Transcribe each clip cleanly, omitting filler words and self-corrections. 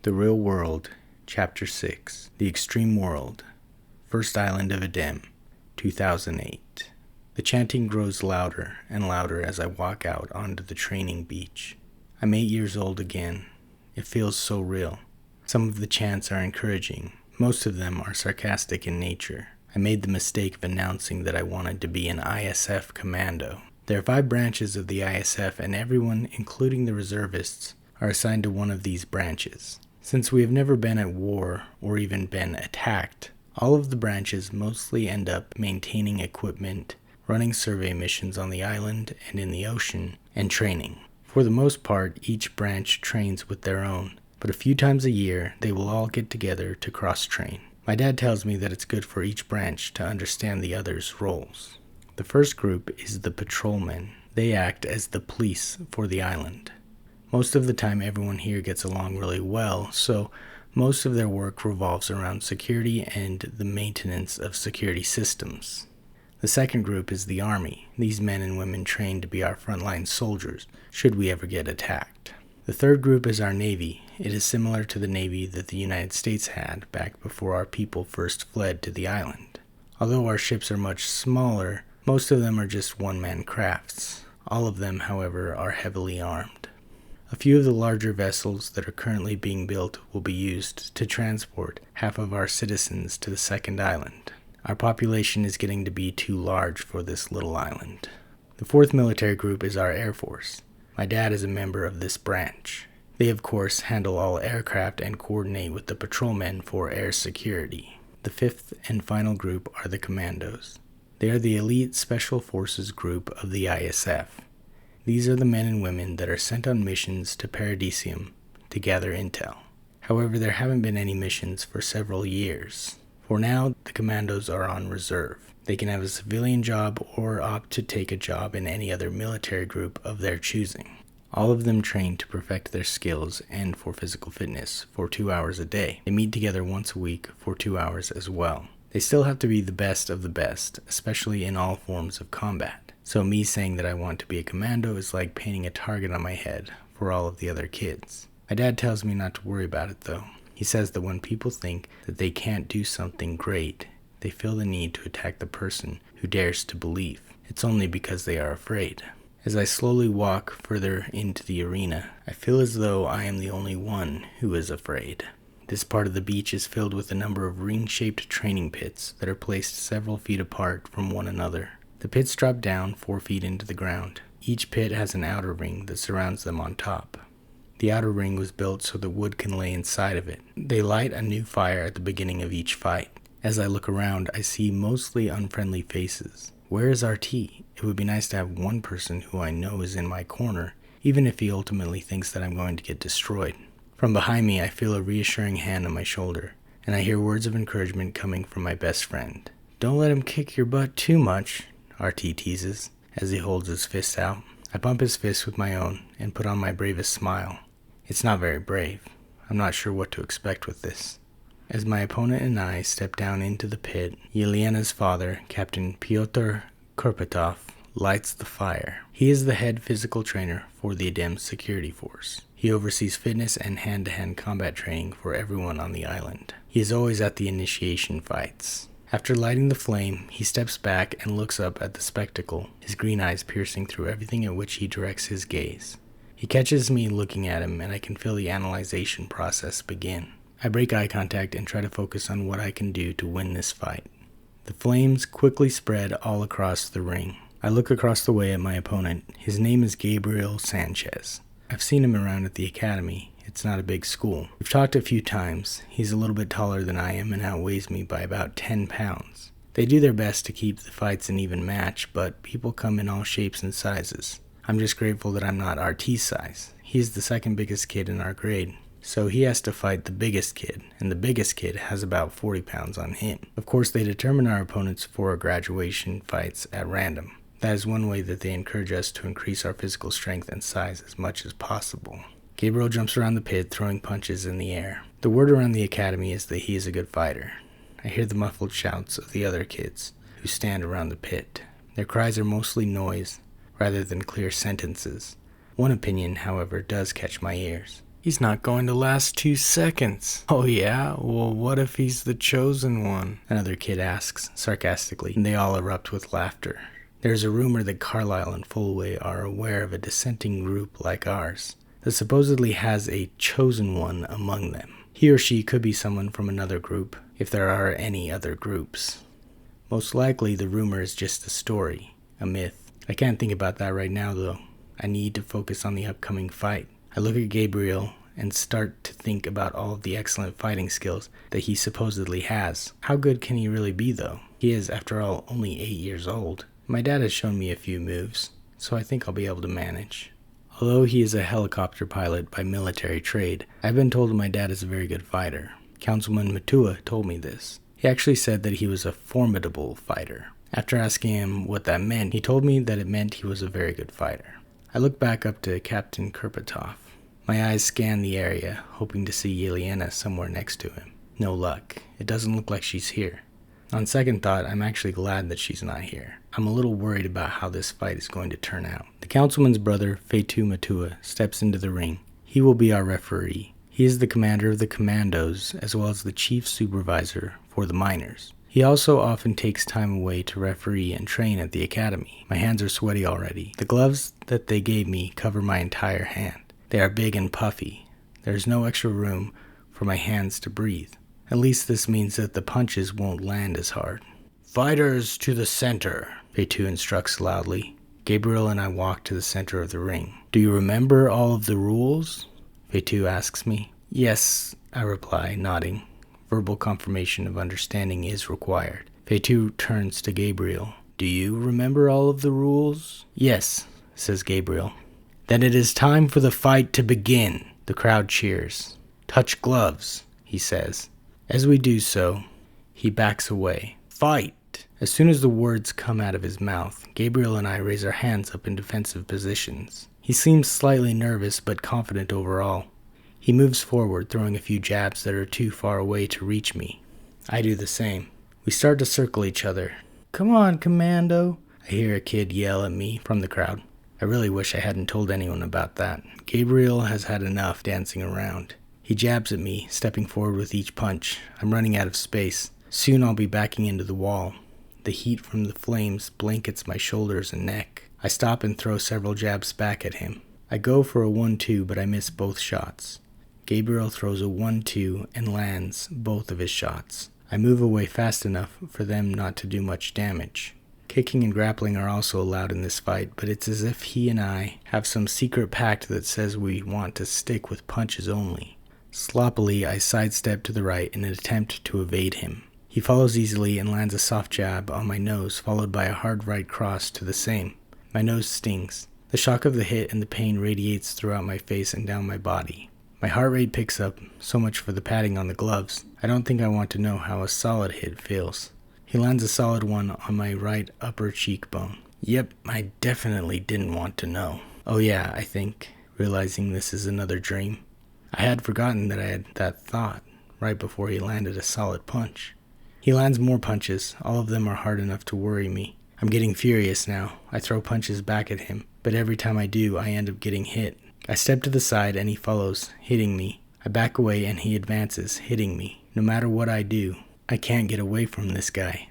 The Real World, Chapter 6, The Extreme World, First Island of Idem, 2008. The chanting grows louder and louder as I walk out onto the training beach. I'm 8 years old again. It feels so real. Some of the chants are encouraging. Most of them are sarcastic in nature. I made the mistake of announcing that I wanted to be an ISF commando. There are 5 branches of the ISF, and everyone, including the reservists, are assigned to one of these branches. Since we have never been at war or even been attacked, all of the branches mostly end up maintaining equipment, running survey missions on the island and in the ocean, and training. For the most part, each branch trains with their own, but a few times a year they will all get together to cross-train. My dad tells me that it's good for each branch to understand the others' roles. The first group is the patrolmen. They act as the police for the island. Most of the time everyone here gets along really well, so most of their work revolves around security and the maintenance of security systems. The second group is the Army. These men and women train to be our frontline soldiers, should we ever get attacked. The third group is our Navy. It is similar to the Navy that the United States had back before our people first fled to the island. Although our ships are much smaller, most of them are just one-man crafts. All of them, however, are heavily armed. A few of the larger vessels that are currently being built will be used to transport half of our citizens to the second island. Our population is getting to be too large for this little island. The fourth military group is our Air Force. My dad is a member of this branch. They, of course, handle all aircraft and coordinate with the patrolmen for air security. The fifth and final group are the Commandos. They are the elite special forces group of the ISF. These are the men and women that are sent on missions to Paradisium to gather intel. However, there haven't been any missions for several years. For now, the Commandos are on reserve. They can have a civilian job or opt to take a job in any other military group of their choosing. All of them train to perfect their skills and for physical fitness for 2 hours a day. They meet together once a week for 2 hours as well. They still have to be the best of the best, especially in all forms of combat. So me saying that I want to be a commando is like painting a target on my head for all of the other kids. My dad tells me not to worry about it though. He says that when people think that they can't do something great, they feel the need to attack the person who dares to believe. It's only because they are afraid. As I slowly walk further into the arena, I feel as though I am the only one who is afraid. This part of the beach is filled with a number of ring-shaped training pits that are placed several feet apart from one another. The pits drop down 4 feet into the ground. Each pit has an outer ring that surrounds them on top. The outer ring was built so the wood can lay inside of it. They light a new fire at the beginning of each fight. As I look around, I see mostly unfriendly faces. Where is RT? It would be nice to have one person who I know is in my corner, even if he ultimately thinks that I'm going to get destroyed. From behind me, I feel a reassuring hand on my shoulder, and I hear words of encouragement coming from my best friend. "Don't let him kick your butt too much," RT teases, as he holds his fist out. I bump his fist with my own and put on my bravest smile. It's not very brave. I'm not sure what to expect with this. As my opponent and I step down into the pit, Yelena's father, Captain Pyotr Kurpatov, lights the fire. He is the head physical trainer for the Idem Security Force. He oversees fitness and hand-to-hand combat training for everyone on the island. He is always at the initiation fights. After lighting the flame, he steps back and looks up at the spectacle, his green eyes piercing through everything at which he directs his gaze. He catches me looking at him, and I can feel the analyzation process begin. I break eye contact and try to focus on what I can do to win this fight. The flames quickly spread all across the ring. I look across the way at my opponent. His name is Gabriel Sanchez. I've seen him around at the academy. It's not a big school. We've talked a few times. He's a little bit taller than I am and outweighs me by about 10 pounds. They do their best to keep the fights an even match, but people come in all shapes and sizes. I'm just grateful that I'm not RT's size. He's the second biggest kid in our grade. So he has to fight the biggest kid, and the biggest kid has about 40 pounds on him. Of course, they determine our opponents for graduation fights at random. That is one way that they encourage us to increase our physical strength and size as much as possible. Gabriel jumps around the pit, throwing punches in the air. The word around the academy is that he is a good fighter. I hear the muffled shouts of the other kids who stand around the pit. Their cries are mostly noise rather than clear sentences. One opinion, however, does catch my ears. He's not going to last 2 seconds. Oh yeah? Well, what if he's the chosen one? Another kid asks, sarcastically, and they all erupt with laughter. There's a rumor that Carlisle and Fullway are aware of a dissenting group like ours that supposedly has a chosen one among them. He or she could be someone from another group, if there are any other groups. Most likely the rumor is just a story, a myth. I can't think about that right now though. I need to focus on the upcoming fight. I look at Gabriel and start to think about all of the excellent fighting skills that he supposedly has. How good can he really be though? He is, after all, only 8 years old. My dad has shown me a few moves, so I think I'll be able to manage. Although he is a helicopter pilot by military trade, I've been told my dad is a very good fighter. Councilman Matua told me this. He actually said that he was a formidable fighter. After asking him what that meant, he told me that it meant he was a very good fighter. I look back up to Captain Kirpatov. My eyes scan the area, hoping to see Yelena somewhere next to him. No luck. It doesn't look like she's here. On second thought, I'm actually glad that she's not here. I'm a little worried about how this fight is going to turn out. The councilman's brother, Feitu Matua, steps into the ring. He will be our referee. He is the commander of the commandos, as well as the chief supervisor for the miners. He also often takes time away to referee and train at the academy. My hands are sweaty already. The gloves that they gave me cover my entire hand. They are big and puffy. There is no extra room for my hands to breathe. At least this means that the punches won't land as hard. Fighters to the center, Feitu instructs loudly. Gabriel and I walk to the center of the ring. Do you remember all of the rules? Feitu asks me. Yes, I reply, nodding. Verbal confirmation of understanding is required. Feitu turns to Gabriel. Do you remember all of the rules? Yes, says Gabriel. Then it is time for the fight to begin. The crowd cheers. Touch gloves, he says. As we do so, he backs away. Fight! As soon as the words come out of his mouth, Gabriel and I raise our hands up in defensive positions. He seems slightly nervous but confident overall. He moves forward, throwing a few jabs that are too far away to reach me. I do the same. We start to circle each other. Come on, Commando! I hear a kid yell at me from the crowd. I really wish I hadn't told anyone about that. Gabriel has had enough dancing around. He jabs at me, stepping forward with each punch. I'm running out of space. Soon I'll be backing into the wall. The heat from the flames blankets my shoulders and neck. I stop and throw several jabs back at him. I go for a 1-2, but I miss both shots. Gabriel throws a 1-2 and lands both of his shots. I move away fast enough for them not to do much damage. Kicking and grappling are also allowed in this fight, but it's as if he and I have some secret pact that says we want to stick with punches only. Sloppily, I sidestep to the right in an attempt to evade him. He follows easily and lands a soft jab on my nose, followed by a hard right cross to the same. My nose stings. The shock of the hit and the pain radiates throughout my face and down my body. My heart rate picks up, so much for the padding on the gloves. I don't think I want to know how a solid hit feels. He lands a solid one on my right upper cheekbone. Yep, I definitely didn't want to know. Oh yeah, I think, realizing this is another dream. I had forgotten that I had that thought right before he landed a solid punch. He lands more punches. All of them are hard enough to worry me. I'm getting furious now. I throw punches back at him, but every time I do, I end up getting hit. I step to the side and he follows, hitting me. I back away and he advances, hitting me. No matter what I do, I can't get away from this guy.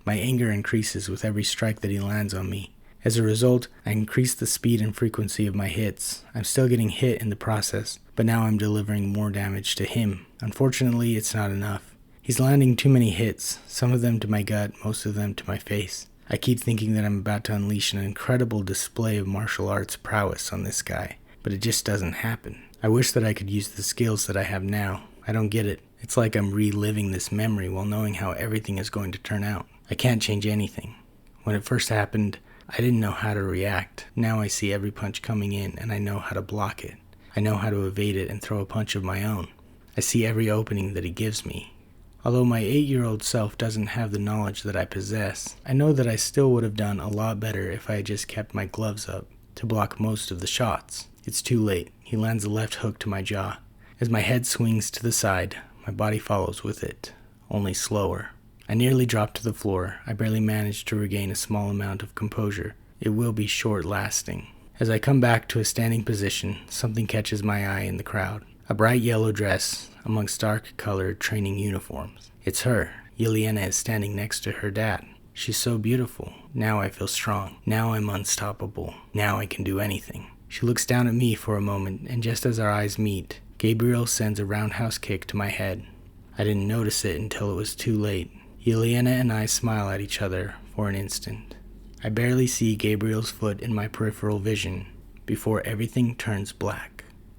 My anger increases with every strike that he lands on me. As a result, I increase the speed and frequency of my hits. I'm still getting hit in the process, but now I'm delivering more damage to him. Unfortunately, it's not enough. He's landing too many hits, some of them to my gut, most of them to my face. I keep thinking that I'm about to unleash an incredible display of martial arts prowess on this guy, but it just doesn't happen. I wish that I could use the skills that I have now. I don't get it. It's like I'm reliving this memory while knowing how everything is going to turn out. I can't change anything. When it first happened, I didn't know how to react. Now I see every punch coming in and I know how to block it. I know how to evade it and throw a punch of my own. I see every opening that he gives me. Although my 8-year-old self doesn't have the knowledge that I possess, I know that I still would have done a lot better if I had just kept my gloves up to block most of the shots. It's too late. He lands a left hook to my jaw. As my head swings to the side, my body follows with it, only slower. I nearly drop to the floor. I barely manage to regain a small amount of composure. It will be short-lasting. As I come back to a standing position, something catches my eye in the crowd. A bright yellow dress amongst dark-colored training uniforms. It's her. Yelena is standing next to her dad. She's so beautiful. Now I feel strong. Now I'm unstoppable. Now I can do anything. She looks down at me for a moment, and just as our eyes meet, Gabriel sends a roundhouse kick to my head. I didn't notice it until it was too late. Yelena and I smile at each other for an instant. I barely see Gabriel's foot in my peripheral vision before everything turns black.